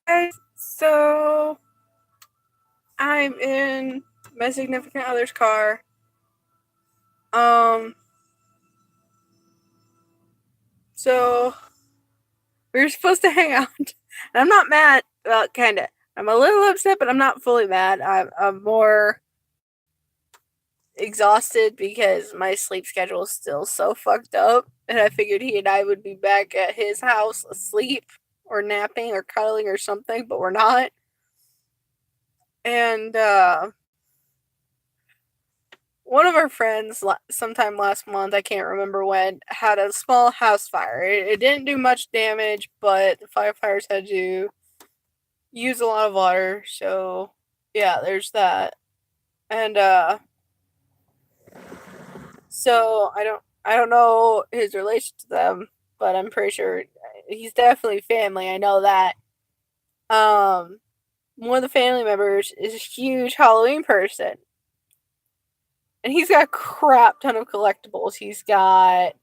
Guys, so I'm in my significant other's car. So we were supposed to hang out. And I'm not mad. Well, kinda. I'm a little upset, but I'm not fully mad. I'm more exhausted because my sleep schedule is still so fucked up. And I figured he and I would be back at his house asleep or napping or cuddling or something, but we're not. And one of our friends, sometime last month, I can't remember when, had a small house fire. It didn't do much damage, but the firefighters had to use a lot of water. So, yeah, there's that. And so I don't know his relation to them, but I'm pretty sure he's definitely family. I know that. Um, one of the family members is a huge Halloween person, and he's got a crap ton of collectibles. He's got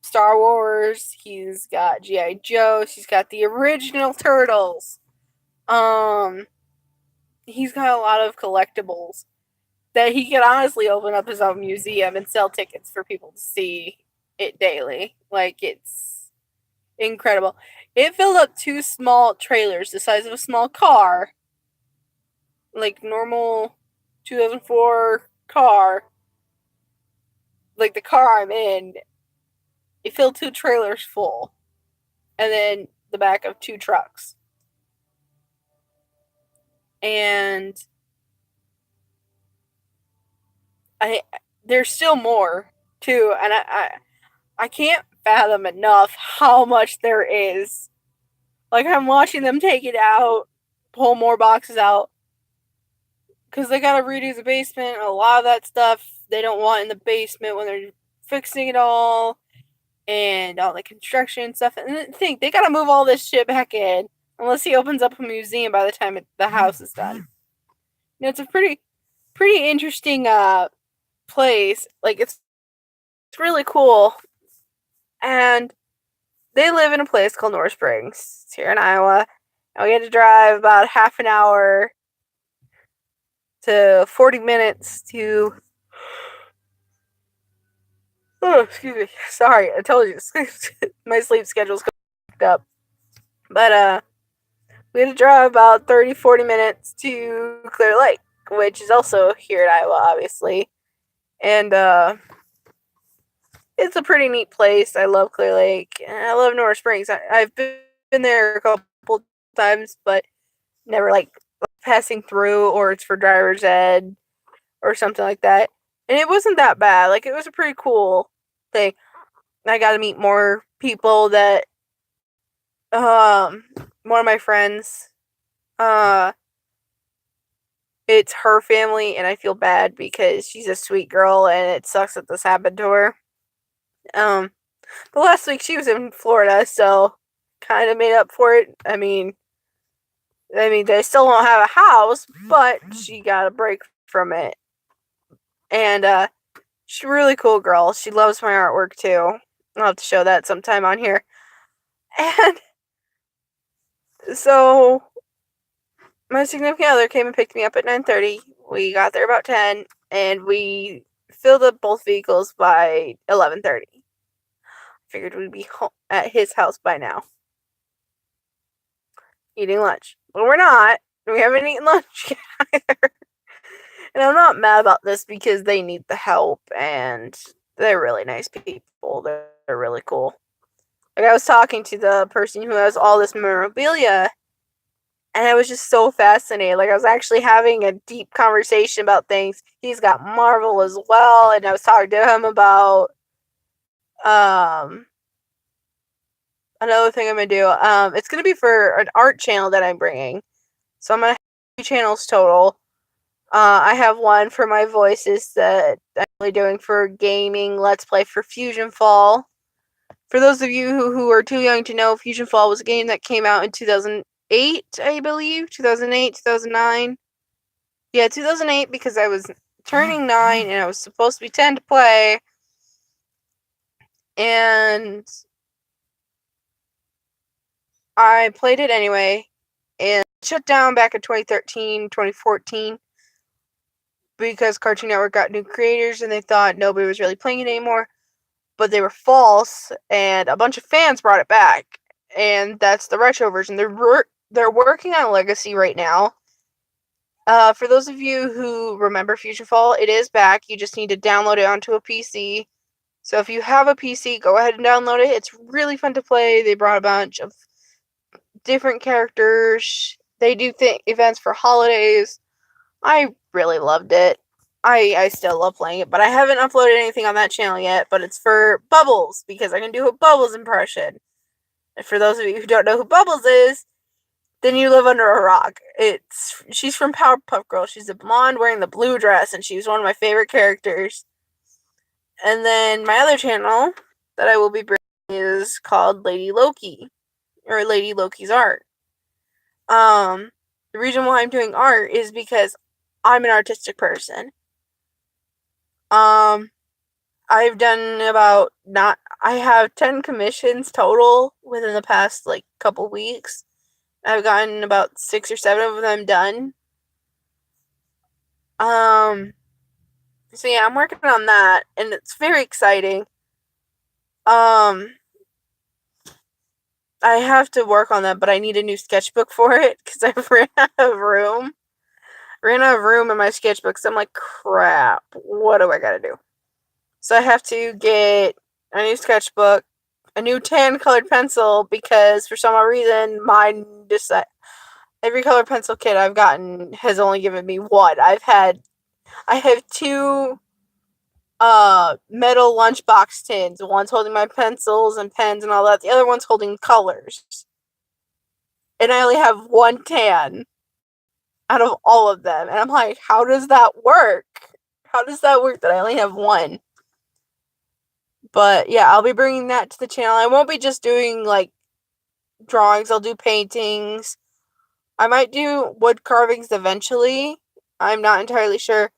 Star Wars, he's got G.I. Joe, he's got the original Turtles. Um, he's got a lot of collectibles that he could honestly open up his own museum and sell tickets for people to see it daily. Like, it's incredible. It filled up two small trailers the size of a small car, like normal 2004 car, like the car I'm in. It filled two trailers full, and then the back of two trucks. And I there's still more too, and I can't fathom enough how much there is. Like, I'm watching them take it out, pull more boxes out, because they gotta redo the basement. A lot of that stuff they don't want in the basement when they're fixing it all, and all the construction stuff. And think they gotta move all this shit back in, unless he opens up a museum by the time the house is done. You know, it's a pretty interesting place. Like, it's really cool. And they live in a place called North Springs. It's here in Iowa. And we had to drive about half an hour to 40 minutes to. Oh, excuse me. Sorry, I told you my sleep schedule's fucked up. But we had to drive about 30, 40 minutes to Clear Lake, which is also here in Iowa, obviously. And it's a pretty neat place. I love Clear Lake. And I love North Springs. I've been there a couple times, but never like passing through, or it's for driver's ed or something like that. And it wasn't that bad. Like, it was a pretty cool thing. I got to meet more people that one of my friends, uh it's her family, and I feel bad because she's a sweet girl and it sucks that this happened to her. Um but last week she was in Florida, so kind of made up for it. I mean, they still don't have a house, but she got a break from it. And she's a really cool girl. She loves my artwork too. I'll have to show that sometime on here. And so my significant other came and picked me up at 9:30. We got there about 10, and we filled up both vehicles by 11:30. Figured we'd be at his house by now, eating lunch. But we're not. We haven't eaten lunch yet either. And I'm not mad about this because they need the help, and they're really nice people. They're really cool. Like, I was talking to the person who has all this memorabilia, and I was just so fascinated. Like, I was actually having a deep conversation about things. He's got Marvel as well, and I was talking to him about um another thing I'm gonna do. It's gonna be for an art channel that I'm bringing. So I'm gonna have 2 channels total. I have one for my voices that I'm really doing for gaming, Let's Play for Fusion Fall. For those of you who are too young to know, Fusion Fall was a game that came out in 2008, I believe. 2008, 2009. Yeah, 2008, because I was turning 9 and I was supposed to be 10 to play. And I played it anyway, and shut down back in 2013, 2014, because Cartoon Network got new creators and they thought nobody was really playing it anymore. But they were false, and a bunch of fans brought it back, and that's the retro version. They're working on Legacy right now. For those of you who remember Future Fall, it is back. You just need to download it onto a PC. So if you have a PC, go ahead and download it. It's really fun to play. They brought a bunch of different characters. They do events for holidays. I really loved it. I still love playing it, but I haven't uploaded anything on that channel yet, but it's for Bubbles, because I can do a Bubbles impression. And for those of you who don't know who Bubbles is, then you live under a rock. She's from Powerpuff Girls. She's a blonde wearing the blue dress, and she's one of my favorite characters. And then my other channel that I will be bringing is called Lady Loki, or Lady Loki's Art. The reason why I'm doing art is because I'm an artistic person. I've done I have 10 commissions total within the past, couple weeks. I've gotten about 6 or 7 of them done. So yeah, I'm working on that, and it's very exciting. I have to work on that, but I need a new sketchbook for it, because I ran out of room. In my sketchbook, so I'm like, crap, what do I gotta do? So I have to get a new sketchbook, a new tan colored pencil, because for some odd reason every color pencil kit I've gotten has only given me one. I have 2 metal lunchbox tins. One's holding my pencils and pens and all that. The other one's holding colors. And I only have 1 tan out of all of them. And I'm like, how does that work? How does that work that I only have 1? But yeah, I'll be bringing that to the channel. I won't be just doing drawings. I'll do paintings. I might do wood carvings eventually. I'm not entirely sure.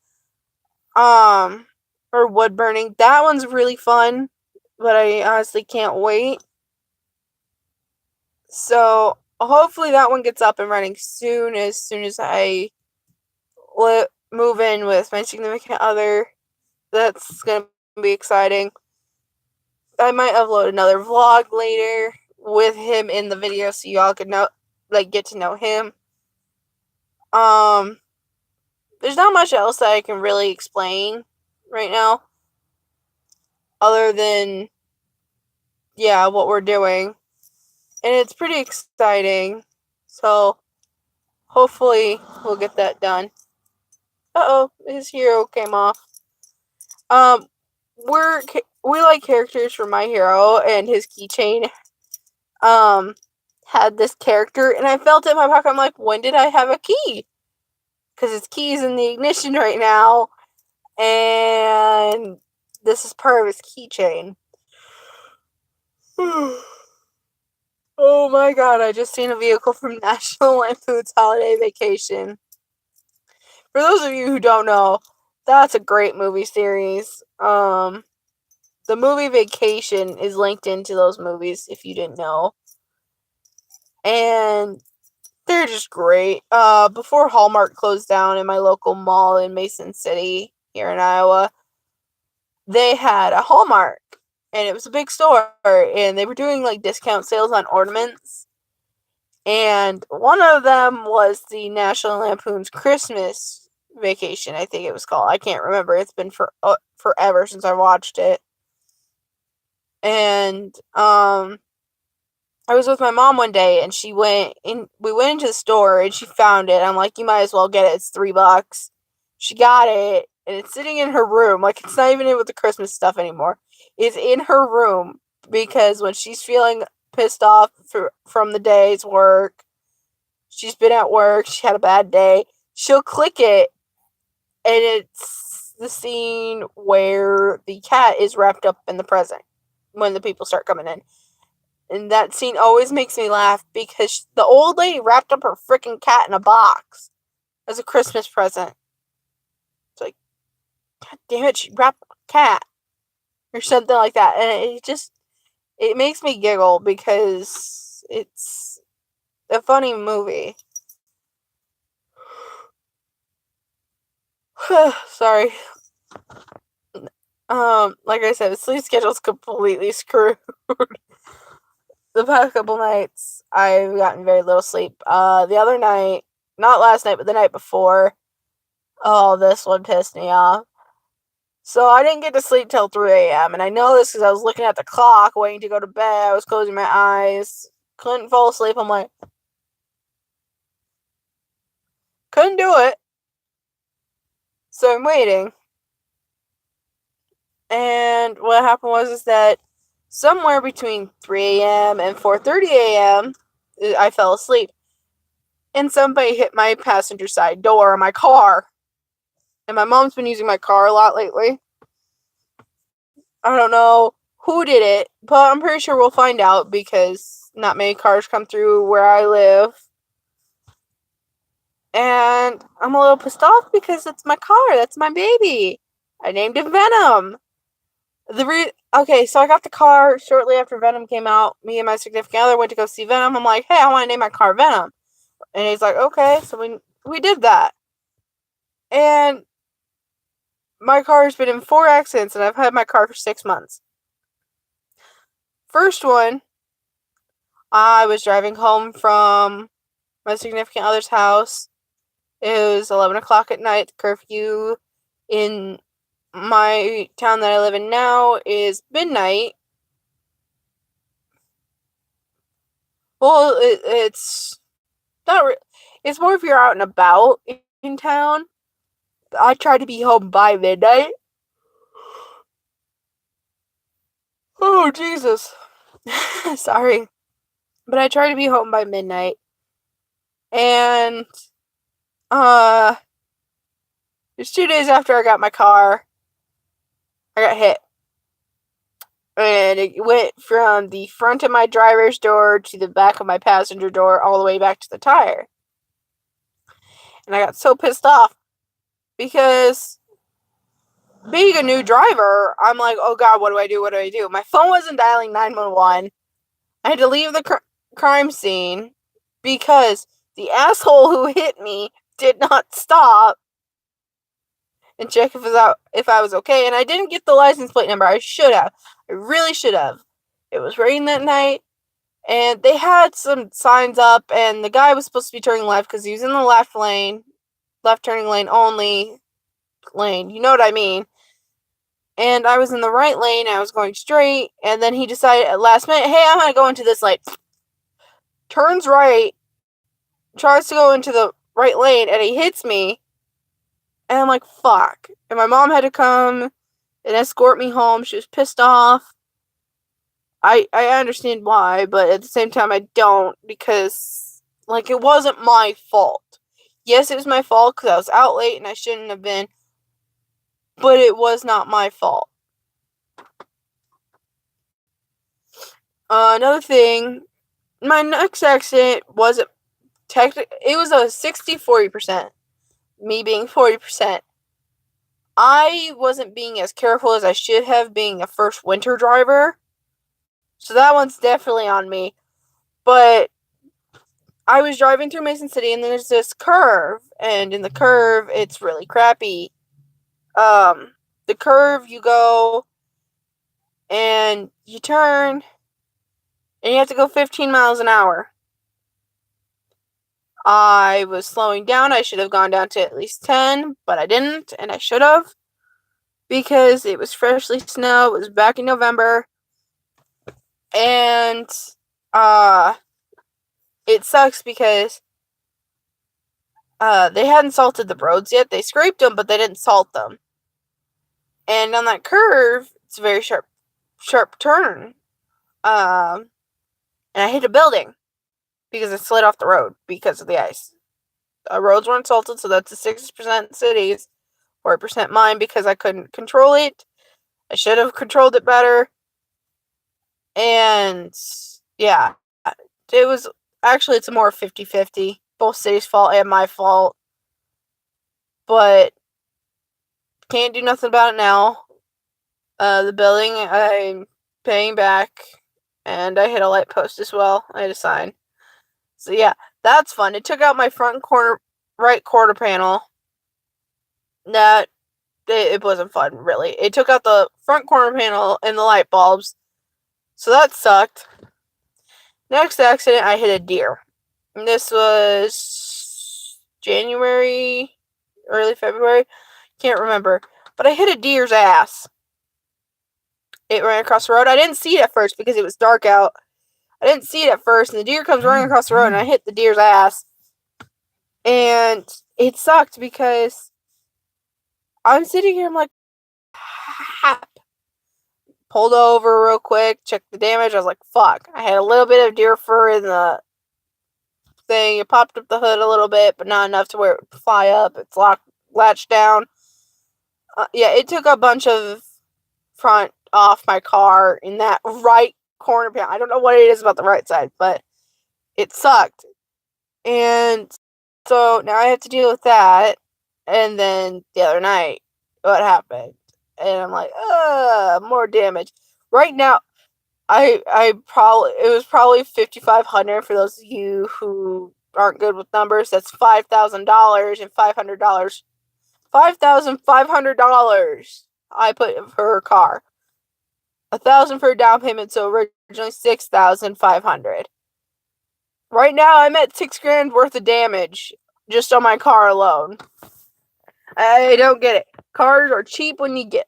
Or wood burning. That one's really fun, but I honestly can't wait. So hopefully that one gets up and running soon as I move in with my significant other. That's gonna be exciting. I might upload another vlog later with him in the video, so y'all could get to know him. There's not much else that I can really explain right now, other than, yeah, what we're doing. And it's pretty exciting. So, hopefully, we'll get that done. Uh-oh, his hero came off. We like characters from My Hero, and his keychain, had this character, and I felt it in my pocket. I'm like, when did I have a key? Because his key is in the ignition right now, and this is part of his keychain. Oh my god, I just seen a vehicle from National Lampoon's Holiday Vacation. For those of you who don't know, that's a great movie series. The movie Vacation is linked into those movies, if you didn't know. And they're just great. Before Hallmark closed down in my local mall in Mason City, here in Iowa, they had a Hallmark. And it was a big store, and they were doing discount sales on ornaments. And one of them was the National Lampoon's Christmas Vacation, I think it was called. I can't remember. It's been forever since I watched it. And I was with my mom one day, and we went into the store, and she found it. I'm like, you might as well get it. It's $3. She got it, and it's sitting in her room. It's not even in with the Christmas stuff anymore. It's in her room, because when she's feeling pissed off from the day's work, she's been at work, she had a bad day, she'll click it, and it's the scene where the cat is wrapped up in the present when the people start coming in. And that scene always makes me laugh, because the old lady wrapped up her freaking cat in a box as a Christmas present. It's like, god damn it, she wrapped a cat. Or something like that. And it makes me giggle, because it's a funny movie. Sorry. Like I said, the sleep schedule's completely screwed. The past couple nights, I've gotten very little sleep. The other night, not last night, but the night before, oh, this one pissed me off. So I didn't get to sleep till 3 a.m. And I know this because I was looking at the clock, waiting to go to bed. I was closing my eyes. Couldn't fall asleep. I'm like, couldn't do it. So I'm waiting. And what happened was that somewhere between 3 a.m. and 4:30 a.m., I fell asleep. And somebody hit my passenger side door of my car. And my mom's been using my car a lot lately. I don't know who did it, but I'm pretty sure we'll find out because not many cars come through where I live. And I'm a little pissed off because it's my car. That's my baby. I named him Venom. Okay, so I got the car shortly after Venom came out. Me and my significant other went to go see Venom. I'm like, hey, I want to name my car Venom. And he's like, okay. So we did that. And my car's been in 4 accidents, and I've had my car for 6 months. First one, I was driving home from my significant other's house. It was 11 o'clock at night. The curfew in my town that I live in now is midnight. Well, it's not. It's more if you're out and about in town. I try to be home by midnight. Oh, Jesus. Sorry. But I try to be home by midnight. And, it's 2 days after I got my car. I got hit. And it went from the front of my driver's door to the back of my passenger door all the way back to the tire. And I got so pissed off because being a new driver, I'm like, oh God, what do I do? What do I do? My phone wasn't dialing 911. I had to leave the crime scene because the asshole who hit me did not stop and check if I was okay. And I didn't get the license plate number. I should have. I really should have. It was raining that night, and they had some signs up, and the guy was supposed to be turning left because he was in the left lane, left turning lane only lane. You know what I mean? And I was in the right lane. I was going straight, and then he decided at last minute, hey, I'm gonna go into this lane. Turns right, tries to go into the right lane, and he hits me. And I'm like, fuck. And my mom had to come and escort me home. She was pissed off. I understand why, but at the same time, I don't, because, like, it wasn't my fault. Yes, it was my fault because I was out late and I shouldn't have been, but it was not my fault. Another thing, my next accident wasn't it was a 60-40%. Me being 40%. I wasn't being as careful as I should have, being a first winter driver. So that one's definitely on me. But I was driving through Mason City, and there's this curve. And in the curve, it's really crappy. The curve, you go, and you turn, and you have to go 15 miles an hour. I was slowing down. I should have gone down to at least 10, but I didn't, and I should have. Because it was freshly snow. It was back in November. And, it sucks because, they hadn't salted the roads yet. They scraped them, but they didn't salt them. And on that curve, it's a very sharp turn. And I hit a building because I slid off the road because of the ice. The roads weren't salted, so that's a 60% cities, 4% mine because I couldn't control it. I should have controlled it better. And, yeah, it was, actually, it's a more 50-50. Both cities' fault and my fault. But, can't do nothing about it now. The building, I'm paying back. And I hit a light post as well. I had a sign. So yeah, that's fun. It took out my right quarter panel. That it wasn't fun, really. It took out the front corner panel and the light bulbs. So that sucked. Next accident, I hit a deer. And this was January, early February. Can't remember. But I hit a deer's ass. It ran across the road. I didn't see it at first because it was dark out. I didn't see it at first, and the deer comes running across the road, and I hit the deer's ass. And it sucked because I'm sitting here, I'm like, hap. Pulled over real quick, checked the damage. I was like, fuck. I had a little bit of deer fur in the thing. It popped up the hood a little bit, but not enough to where it would fly up. It's latched down. Yeah, it took a bunch of front off my car in that right corner panel. I don't know what it is about the right side, but it sucked. And so now I have to deal with that. And then the other night, what happened? And I'm like, more damage. Right now, it was probably $5,500 for those of you who aren't good with numbers. That's $5,000 and $500. $5,500 I put for her car. $1,000 for a down payment, so originally $6,500. Right now, I'm at $6,000 worth of damage just on my car alone. I don't get it. Cars are cheap when you get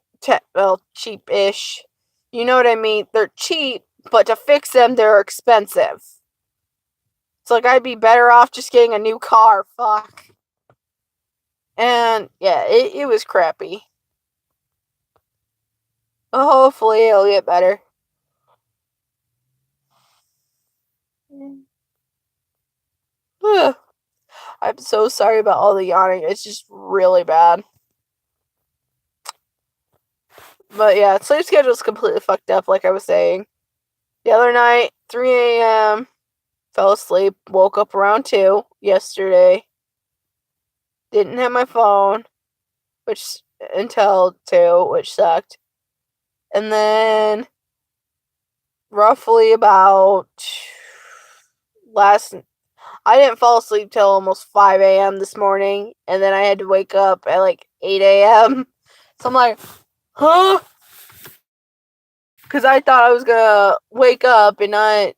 cheap-ish. You know what I mean? They're cheap, but to fix them, they're expensive. It's like I'd be better off just getting a new car. Fuck. And yeah, it was crappy. Hopefully it'll get better. I'm so sorry about all the yawning. It's just really bad. But yeah, sleep schedule's completely fucked up, like I was saying. The other night, 3 a.m., fell asleep, woke up around 2 yesterday. Didn't have my phone, until 2, which sucked. And then, roughly about I didn't fall asleep till almost 5 a.m. this morning, and then I had to wake up at like 8 a.m. So I'm like, huh? Because I thought I was gonna wake up and not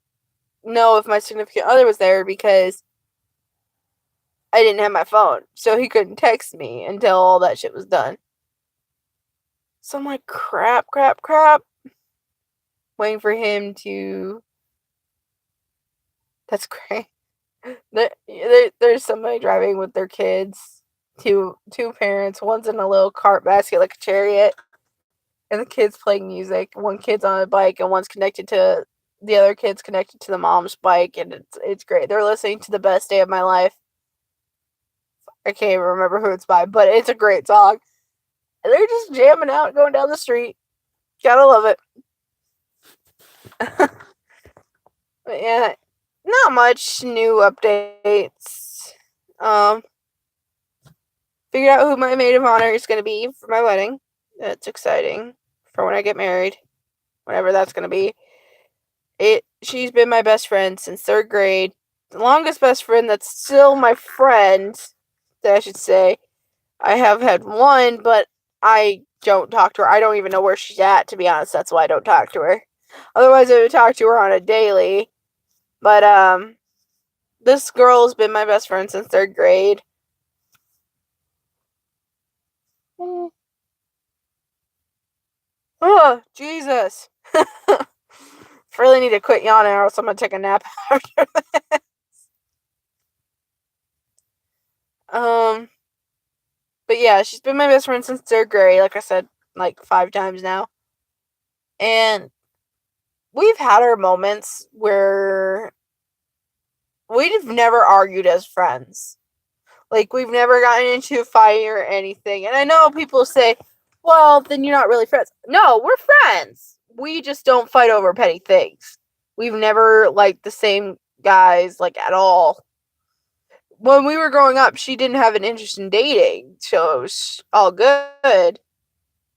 know if my significant other was there because I didn't have my phone. So he couldn't text me until all that shit was done. So I'm like, crap. Waiting for him to... That's great. There's somebody driving with their kids. Two parents. One's in a little cart basket like a chariot. And the kids playing music. One kid's on a bike and one's connected to... The other kid's connected to the mom's bike. And it's great. They're listening to The Best Day of My Life. I can't even remember who it's by, but it's a great song. And they're just jamming out, going down the street. Gotta love it. But yeah, not much new updates. Figured out who my maid of honor is going to be for my wedding. That's exciting. For when I get married. Whenever that's going to be. She's been my best friend since 3rd grade. The longest best friend that's still my friend, I should say. I have had one, but I don't talk to her. I don't even know where she's at, to be honest. That's why I don't talk to her. Otherwise, I would talk to her on a daily. But, this girl has been my best friend since 3rd grade. Oh, Jesus. Really need to quit yawning or else I'm going to take a nap after this. But yeah, she's been my best friend since 3rd grade, like I said, like 5 times now. And we've had our moments where we've never argued as friends. Like, we've never gotten into a fight or anything. And I know people say, well, then you're not really friends. No, we're friends. We just don't fight over petty things. We've never liked the same guys, like, at all. When we were growing up, she didn't have an interest in dating, so it was all good.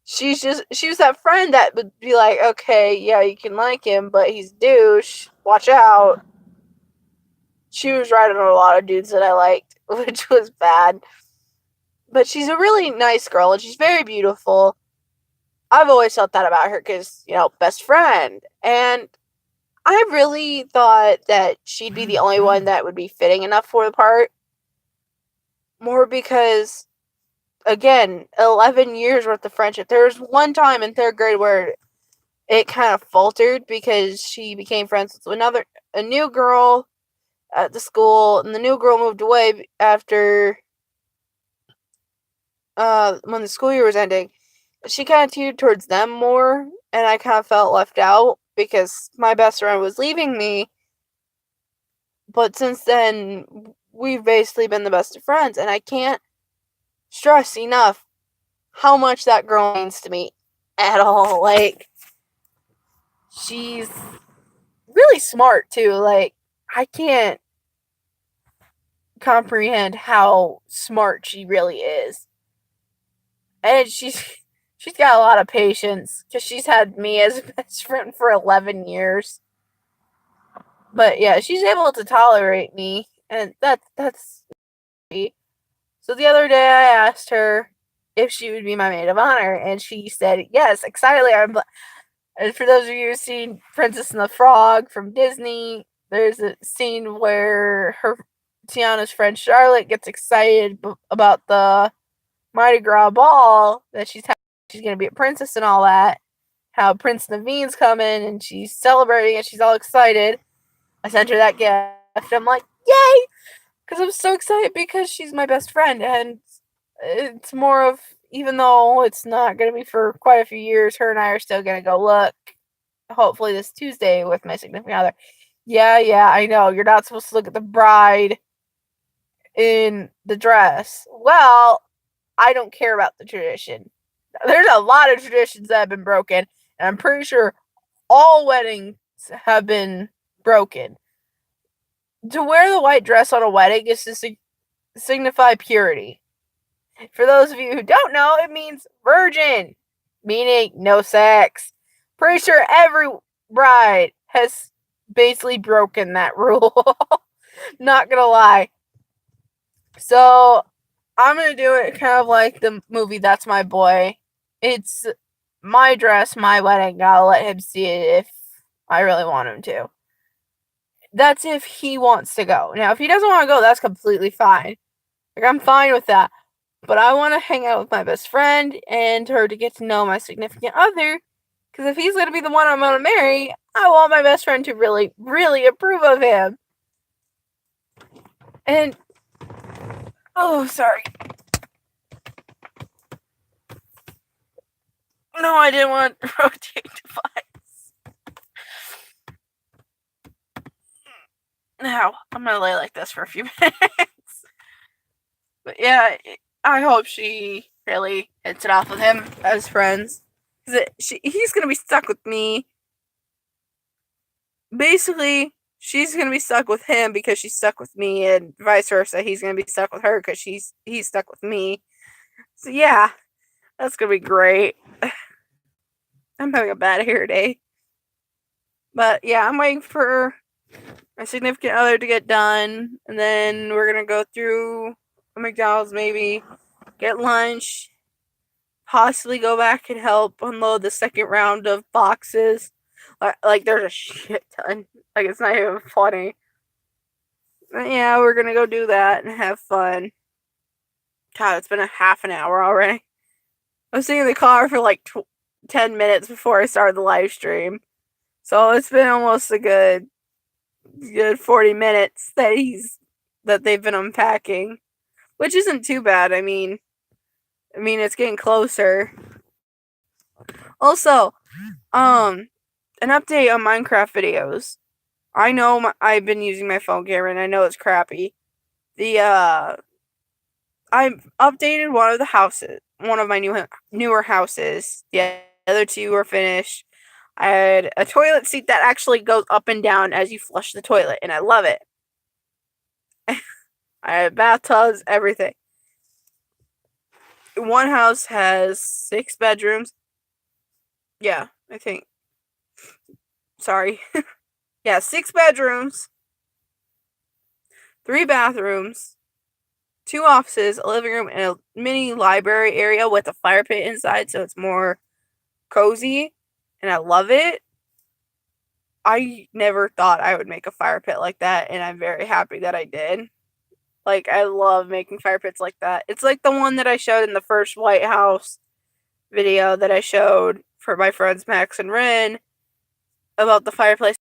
She was that friend that would be like, okay, yeah, you can like him, but he's a douche. Watch out. she was riding on a lot of dudes that I liked, which was bad. But she's a really nice girl, and she's very beautiful. I've always felt that about her because, best friend. And I really thought that she'd be the only one that would be fitting enough for the part. More because, again, 11 years worth of friendship. There was one time in 3rd grade where it kind of faltered because she became friends with a new girl at the school, and the new girl moved away after when the school year was ending. She kind of teetered towards them more, and I kind of felt left out because my best friend was leaving me. But since then, we've basically been the best of friends, and I can't stress enough how much that girl means to me at all. Like, she's really smart too. Like, I can't comprehend how smart she really is. And she's got a lot of patience because she's had me as a best friend for 11 years. But yeah, she's able to tolerate me, and that's me. So the other day I asked her if she would be my maid of honor, and she said yes, excitedly. And for those of you who've seen Princess and the Frog from Disney, there's a scene where Tiana's friend Charlotte gets excited about the Mardi Gras ball that she's going to be a princess and all that. How Prince Naveen's coming and she's celebrating and she's all excited. I sent her that gift. I'm like, yay! Because I'm so excited because she's my best friend. And it's more of, even though it's not going to be for quite a few years, her and I are still going to go look, hopefully this Tuesday with my significant other. Yeah, I know. You're not supposed to look at the bride in the dress. Well, I don't care about the tradition. There's a lot of traditions that have been broken, and I'm pretty sure all weddings have been broken. To wear the white dress on a wedding is to signify purity. For those of you who don't know, it means virgin, meaning no sex. Pretty sure every bride has basically broken that rule. Not gonna lie. So, I'm gonna do it kind of like the movie That's My Boy. It's my dress, my wedding. I'll let him see it if I really want him to. That's if he wants to go. Now, if he doesn't want to go, that's completely fine. Like, I'm fine with that. But I want to hang out with my best friend and her to get to know my significant other. Because if he's going to be the one I'm going to marry, I want my best friend to really, really approve of him. And, oh, sorry. No, I didn't want to rotate device. Now, I'm going to lay like this for a few minutes. But yeah, I hope she really hits it off with him as friends. He's going to be stuck with me. Basically, she's going to be stuck with him because she's stuck with me, and vice versa. He's going to be stuck with her because he's stuck with me. So yeah, that's going to be great. I'm having a bad hair day. But yeah, I'm waiting for my significant other to get done, and then we're going to go through a McDonald's maybe, get lunch, possibly go back and help unload the second round of boxes. Like there's a shit ton. Like, it's not even funny. But yeah, we're gonna go do that and have fun. God, it's been a half an hour already. I was sitting in the car for like 10 minutes before I started the live stream. So it's been almost a good 40 minutes that they've been unpacking. Which isn't too bad. I mean, it's getting closer. Also, an update on Minecraft videos. I know I've been using my phone camera and I know it's crappy. I updated one of my newer houses. The other two are finished. I had a toilet seat that actually goes up and down as you flush the toilet, and I love it. I had bathtubs, everything. One house has 6 bedrooms. Yeah, I think. Sorry. Yeah, 6 bedrooms. 3 bathrooms, 2 offices, a living room, and a mini library area with a fire pit inside, so it's more cozy, and I love it. I never thought I would make a fire pit like that, and I'm very happy that I did. Like, I love making fire pits like that. It's like the one that I showed in the first White House video that I showed for my friends Max and Rin about the fireplace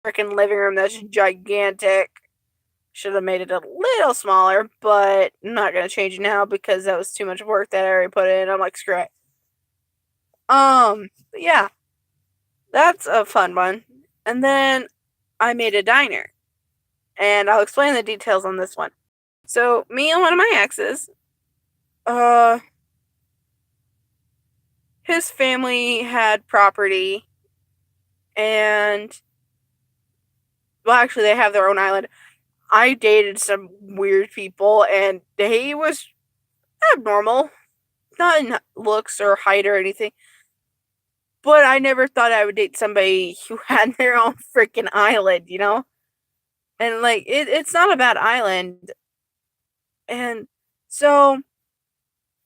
freaking living room that's gigantic. Should have made it a little smaller, but I'm not gonna change it now because that was too much work that I already put in. I'm like, screw it. But yeah, that's a fun one. And then I made a diner, and I'll explain the details on this one. So me and one of my exes, his family had property, and well, actually, they have their own island. I dated some weird people, and he was abnormal, not in looks or height or anything. But I never thought I would date somebody who had their own freaking island, you know? And like it's not a bad island. And so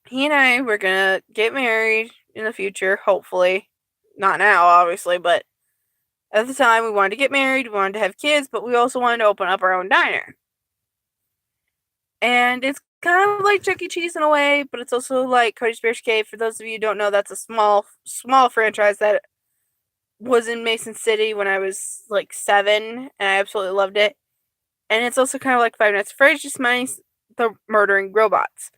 he and I were gonna get married in the future, hopefully. Not now, obviously, but at the time we wanted to get married, we wanted to have kids, but we also wanted to open up our own diner. And it's kind of like Chuck E. Cheese in a way, but it's also like Cody's Bears Cave. For those of you who don't know, that's a small franchise that was in Mason City when I was like 7, and I absolutely loved it. And it's also kind of like Five Nights at Freddy's, just minus the murdering robots.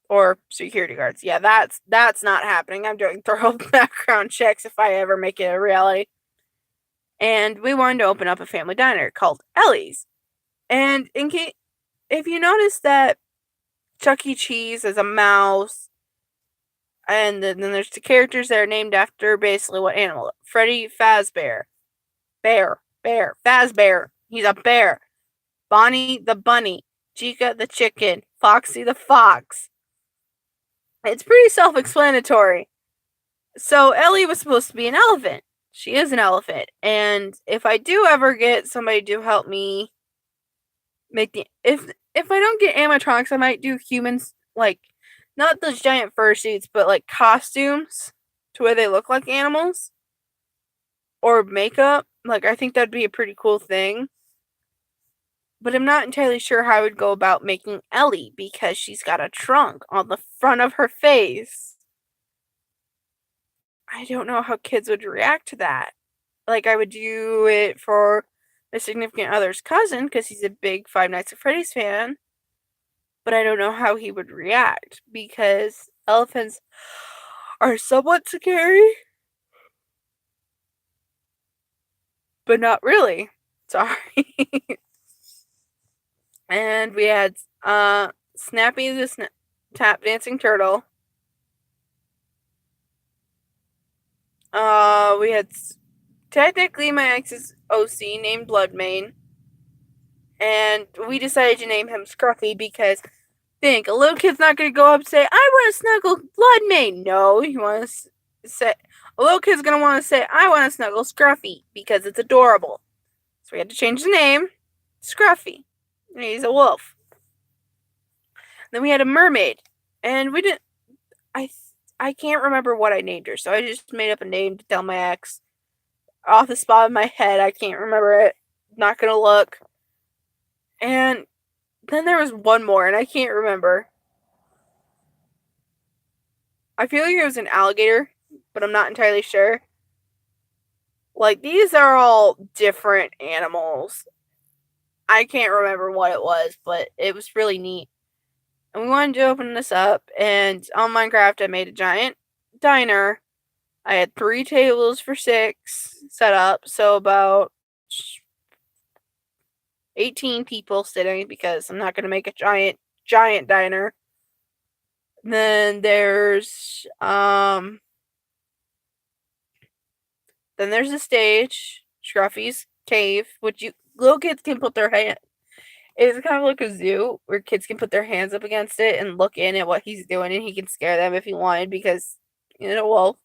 Or security guards. Yeah, that's not happening. I'm doing thorough background checks if I ever make it a reality. And we wanted to open up a family diner called Ellie's. And if you notice that Chuck E. Cheese is a mouse, and then there's the characters that are named after basically what animal? Freddy Fazbear. Bear. Fazbear. He's a bear. Bonnie the bunny. Chica the chicken. Foxy the fox. It's pretty self-explanatory. So Ellie was supposed to be an elephant. She is an elephant. And if I do ever get somebody to help me make the if I don't get animatronics, I might do humans, like not those giant fursuits, but like costumes to where they look like animals. Or makeup. Like I think that'd be a pretty cool thing. But I'm not entirely sure how I would go about making Ellie because she's got a trunk on the front of her face. I don't know how kids would react to that. Like, I would do it for my significant other's cousin because he's a big Five Nights at Freddy's fan. But I don't know how he would react because elephants are somewhat scary. But not really. Sorry. And we had Snappy the tap dancing turtle. We had technically my ex's OC named Bloodmane. And we decided to name him Scruffy because think a little kid's not gonna go up and say, I want to snuggle Bloodmane. No, he wants to say a little kid's gonna want to say, I want to snuggle Scruffy because it's adorable. So we had to change the name, Scruffy. And he's a wolf. Then we had a mermaid, and we didn't. I can't remember what I named her, so I just made up a name to tell my ex. Off the spot of my head, I can't remember it. Not gonna look. And then there was one more, and I can't remember. I feel like it was an alligator, but I'm not entirely sure. Like, these are all different animals. I can't remember what it was, but it was really neat. And we wanted to open this up, and on Minecraft I made a giant diner. I had 3 tables for 6 set up, so about 18 people sitting because I'm not going to make a giant diner. Then there's a stage, Scruffy's cave, which little kids can put their hand. It's kind of like a zoo where kids can put their hands up against it and look in at what he's doing, and he can scare them if he wanted because, well.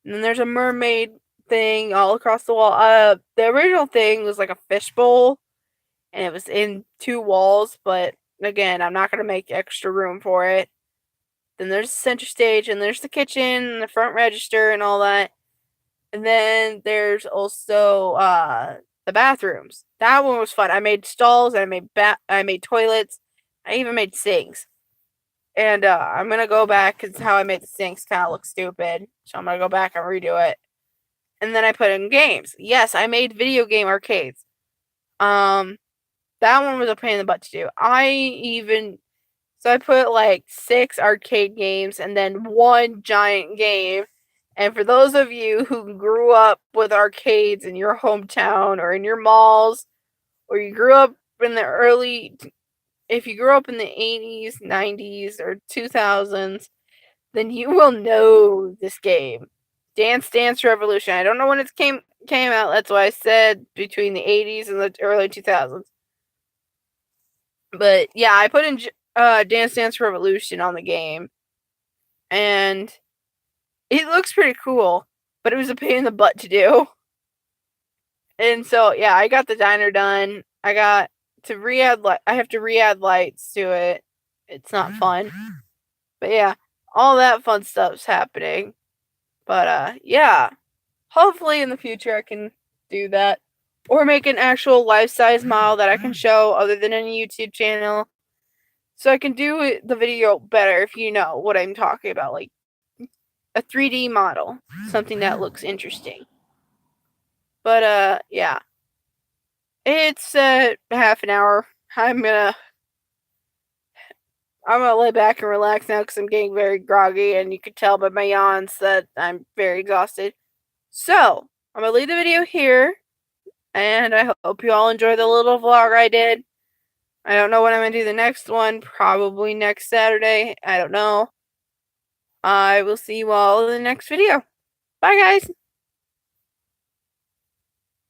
And then there's a mermaid thing all across the wall. The original thing was like a fishbowl, and it was in 2 walls, but again, I'm not gonna make extra room for it. Then there's the center stage, and there's the kitchen, and the front register, and all that. And then there's also the bathrooms. That one was fun. I made stalls, I made toilets, I even made sinks. And I'm gonna go back because how I made the sinks kind of look stupid. So I'm gonna go back and redo it. And then I put in games. Yes, I made video game arcades. That one was a pain in the butt to do. So I put like 6 arcade games and then 1 giant game. And for those of you who grew up with arcades in your hometown or in your malls, or you grew up in the if you grew up in the 80s, 90s, or 2000s, then you will know this game. Dance Dance Revolution. I don't know when it came out. That's why I said between the 80s and the early 2000s. But yeah, I put in Dance Dance Revolution on the game, and it looks pretty cool, but it was a pain in the butt to do. And so yeah, I got the diner done. I got to I have to re-add lights to it. It's not fun. But yeah, all that fun stuff's happening. But yeah, hopefully in the future I can do that. Or make an actual life-size model that I can show other than on a YouTube channel. So I can do the video better if you know what I'm talking about. Like a 3D model. Something that looks interesting. But yeah. It's half an hour. I'm gonna lay back and relax now because I'm getting very groggy, and you can tell by my yawns that I'm very exhausted. So I'm gonna leave the video here, and I hope you all enjoy the little vlog I did. I don't know when I'm gonna do the next one. Probably next Saturday. I don't know. I will see you all in the next video. Bye, guys.